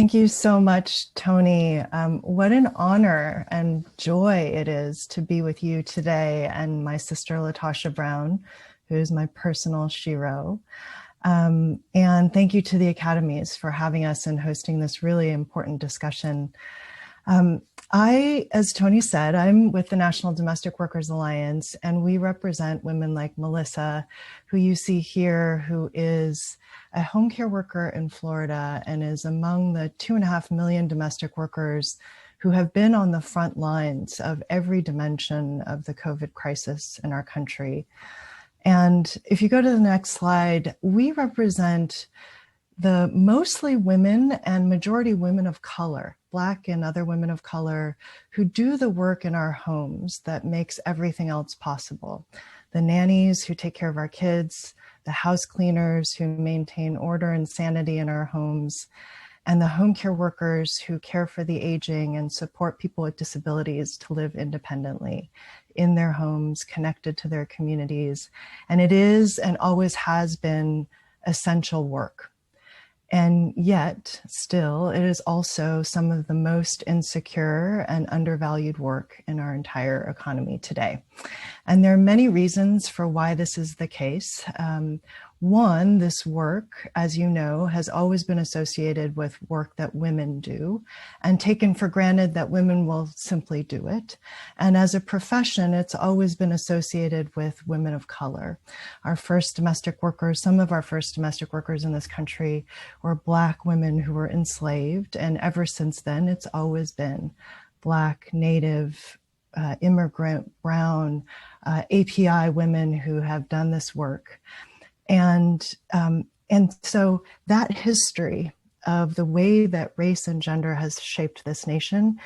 Thank you so much, Tony. What an honor and joy it is to be with you today and my sister, Latasha Brown, who is my personal shiro. And thank you to the academies for having us and hosting this really important discussion. As Tony said, I'm with the National Domestic Workers Alliance, and we represent women like Melissa, who you see here, who is a home care worker in Florida and is among the 2.5 million domestic workers who have been on the front lines of every dimension of the COVID crisis in our country. And if you go to the next slide, we represent the mostly women and majority women of color, Black and other women of color, who do the work in our homes that makes everything else possible. The nannies who take care of our kids, the house cleaners who maintain order and sanity in our homes, and the home care workers who care for the aging and support people with disabilities to live independently in their homes, connected to their communities. And it is and always has been essential work. And yet, still, it is also some of the most insecure and undervalued work in our entire economy today. And there are many reasons for why this is the case. One, this work, as you know, has always been associated with work that women do and taken for granted that women will simply do it. And as a profession, it's always been associated with women of color. Our first domestic workers, some of our first domestic workers in this country were Black women who were enslaved. And ever since then, it's always been Black, Native, immigrant, brown, API women who have done this work. And so that history of the way that race and gender has shaped this nation,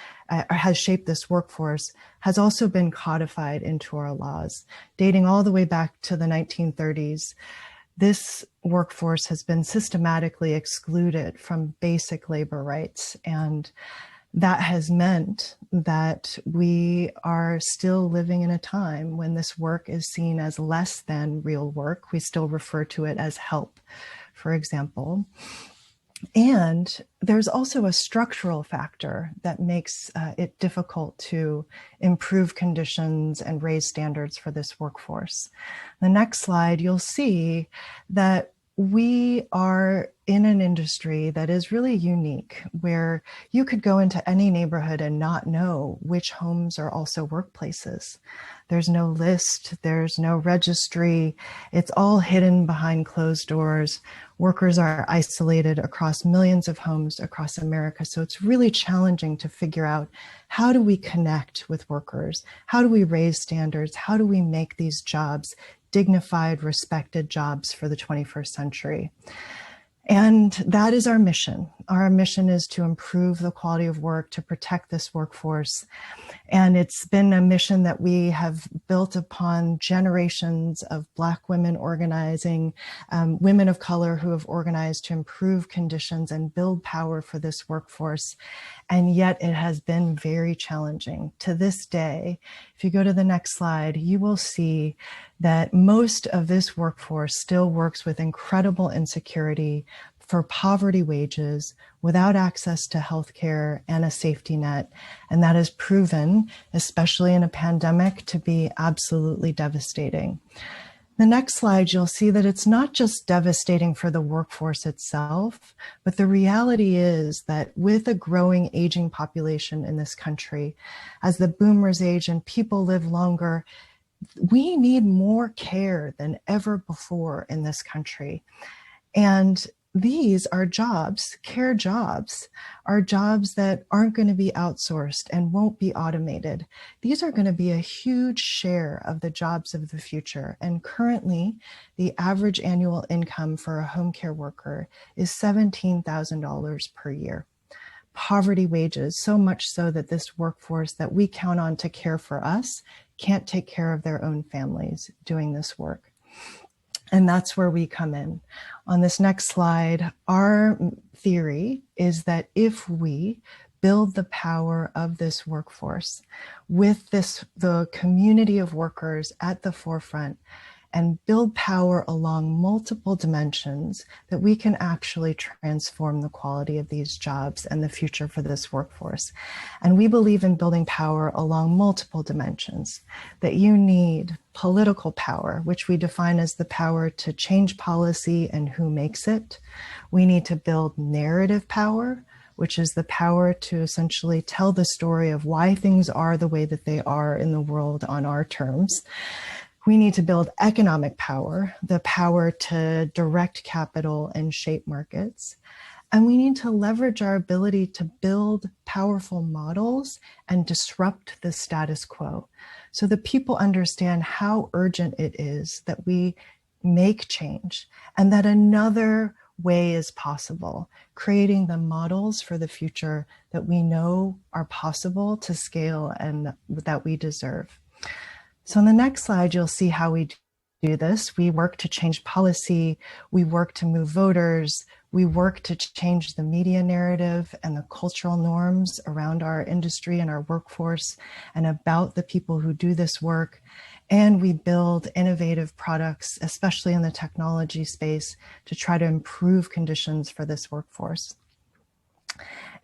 has shaped this workforce, has also been codified into our laws. Dating all the way back to the 1930s, this workforce has been systematically excluded from basic labor rights. And that has meant that we are still living in a time when this work is seen as less than real work. We still refer to it as help, for example. And there's also a structural factor that makes it difficult to improve conditions and raise standards for this workforce. The next slide, you'll see that we are in an industry that is really unique, where you could go into any neighborhood and not know which homes are also workplaces. There's no list, there's no registry. It's all hidden behind closed doors. Workers are isolated across millions of homes across America. So it's really challenging to figure out, how do we connect with workers? How do we raise standards? How do we make these jobs dignified, respected jobs for the 21st century? And that is our mission. Our mission is to improve the quality of work, to protect this workforce. And it's been a mission that we have built upon generations of Black women organizing, women of color who have organized to improve conditions and build power for this workforce. And yet it has been very challenging. To this day, if you go to the next slide, you will see that most of this workforce still works with incredible insecurity, for poverty wages, without access to healthcare and a safety net. And that has proven, especially in a pandemic, to be absolutely devastating. The next slide, you'll see that it's not just devastating for the workforce itself, but the reality is that with a growing aging population in this country, as the boomers age and people live longer, we need more care than ever before in this country. And these are jobs, care jobs, are jobs that aren't going to be outsourced and won't be automated. These are going to be a huge share of the jobs of the future. And currently, the average annual income for a home care worker is $17,000 per year. Poverty wages, so much so that this workforce that we count on to care for us can't take care of their own families doing this work. And that's where we come in. On this next slide, our theory is that if we build the power of this workforce with the community of workers at the forefront, and build power along multiple dimensions that we can actually transform the quality of these jobs and the future for this workforce. And we believe in building power along multiple dimensions, that you need political power, which we define as the power to change policy and who makes it. We need to build narrative power, which is the power to essentially tell the story of why things are the way that they are in the world on our terms. We need to build economic power, the power to direct capital and shape markets. And we need to leverage our ability to build powerful models and disrupt the status quo so that people understand how urgent it is that we make change and that another way is possible, creating the models for the future that we know are possible to scale and that we deserve. So on the next slide, you'll see how we do this. We work to change policy, we work to move voters, we work to change the media narrative and the cultural norms around our industry and our workforce and about the people who do this work. And we build innovative products, especially in the technology space, to try to improve conditions for this workforce.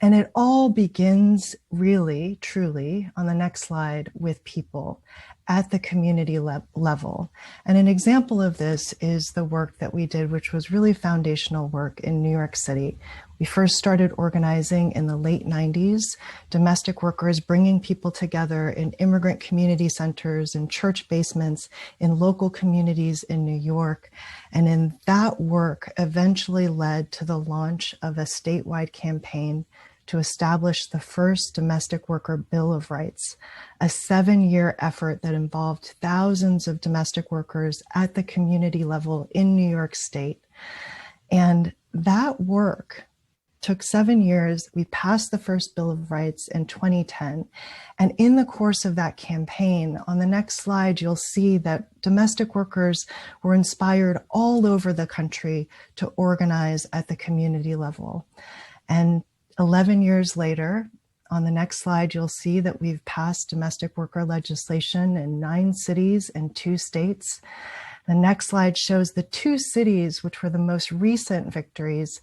And it all begins really, truly, on the next slide, with people at the community level. And an example of this is the work that we did, which was really foundational work in New York City. We first started organizing in the late 90s, domestic workers bringing people together in immigrant community centers, in church basements, in local communities in New York. And in that work eventually led to the launch of a statewide campaign to establish the first domestic worker Bill of Rights, a 7-year effort that involved thousands of domestic workers at the community level in New York State. And that work took 7 years. We passed the first Bill of Rights in 2010. And in the course of that campaign, on the next slide, you'll see that domestic workers were inspired all over the country to organize at the community level. And 11 years later, on the next slide, you'll see that we've passed domestic worker legislation in 9 cities and 2 states. The next slide shows the 2 cities, which were the most recent victories.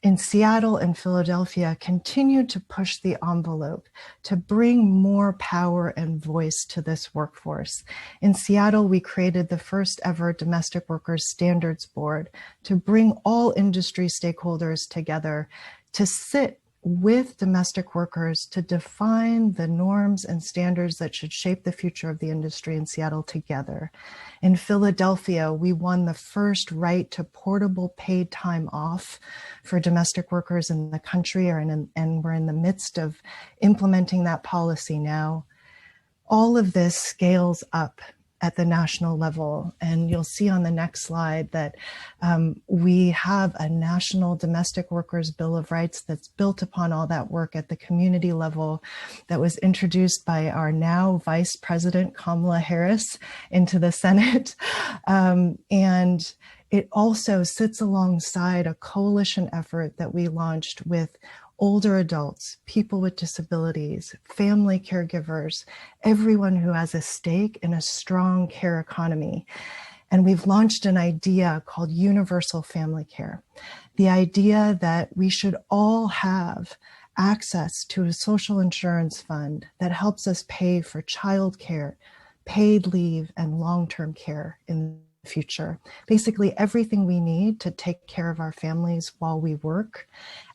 In Seattle and Philadelphia, continued to push the envelope to bring more power and voice to this workforce. In Seattle, we created the first ever Domestic Workers Standards Board to bring all industry stakeholders together to sit with domestic workers to define the norms and standards that should shape the future of the industry in Seattle together. In Philadelphia, we won the first right to portable paid time off for domestic workers in the country, and we're in the midst of implementing that policy now. All of this scales up at the national level. And you'll see on the next slide that we have a national domestic workers Bill of Rights that's built upon all that work at the community level that was introduced by our now Vice President Kamala Harris into the Senate. And it also sits alongside a coalition effort that we launched with older adults, people with disabilities, family caregivers, everyone who has a stake in a strong care economy. And we've launched an idea called universal family care. The idea that we should all have access to a social insurance fund that helps us pay for childcare, paid leave, and long-term care in the future. Basically everything we need to take care of our families while we work,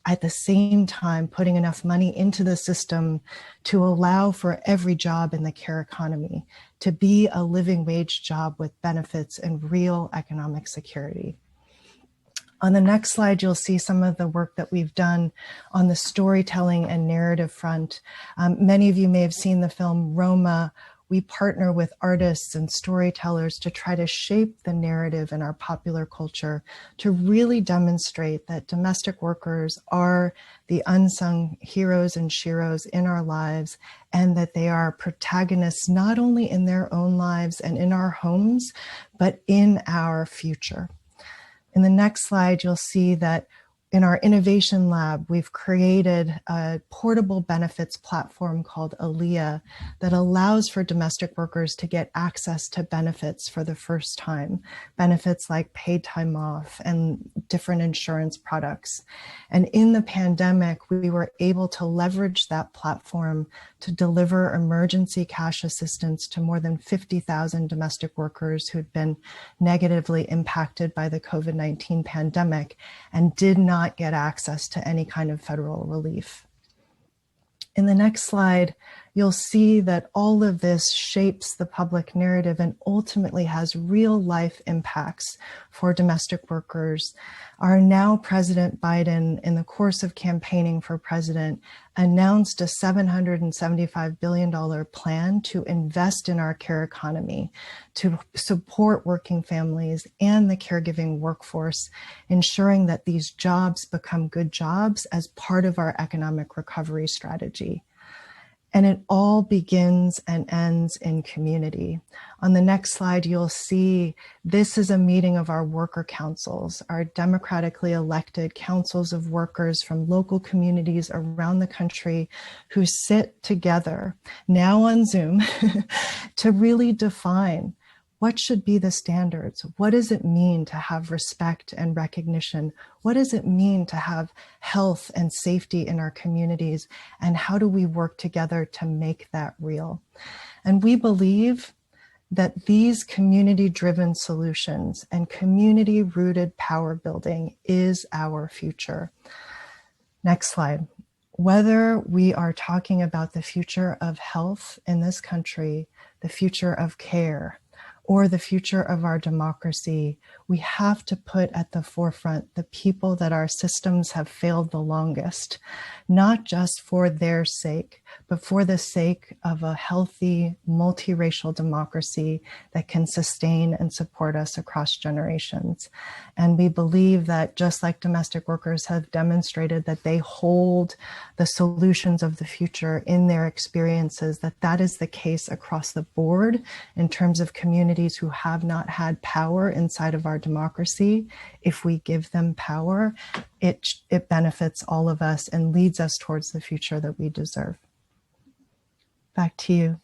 at the same time putting enough money into the system to allow for every job in the care economy to be a living wage job with benefits and real economic security. On the next slide, you'll see some of the work that we've done on the storytelling and narrative front. Many of you may have seen the film Roma. We partner with artists and storytellers to try to shape the narrative in our popular culture to really demonstrate that domestic workers are the unsung heroes and sheroes in our lives, and that they are protagonists not only in their own lives and in our homes, but in our future. In the next slide, you'll see that in our innovation lab, we've created a portable benefits platform called ALIA that allows for domestic workers to get access to benefits for the first time, benefits like paid time off and different insurance products. And in the pandemic, we were able to leverage that platform to deliver emergency cash assistance to more than 50,000 domestic workers who'd been negatively impacted by the COVID-19 pandemic and did not get access to any kind of federal relief. In the next slide, you'll see that all of this shapes the public narrative and ultimately has real life impacts for domestic workers. Our now President Biden, in the course of campaigning for president, announced a $775 billion plan to invest in our care economy, to support working families and the caregiving workforce, ensuring that these jobs become good jobs as part of our economic recovery strategy. And it all begins and ends in community. On the next slide, you'll see this is a meeting of our worker councils, our democratically elected councils of workers from local communities around the country who sit together, now on Zoom, to really define what should be the standards? What does it mean to have respect and recognition? What does it mean to have health and safety in our communities? And how do we work together to make that real? And we believe that these community-driven solutions and community-rooted power building is our future. Next slide. Whether we are talking about the future of health in this country, the future of care, or the future of our democracy, we have to put at the forefront the people that our systems have failed the longest, not just for their sake, but for the sake of a healthy, multiracial democracy that can sustain and support us across generations. And we believe that just like domestic workers have demonstrated that they hold the solutions of the future in their experiences, that is the case across the board in terms of communities who have not had power inside of our democracy. If we give them power, it benefits all of us and leads us towards the future that we deserve. Back to you.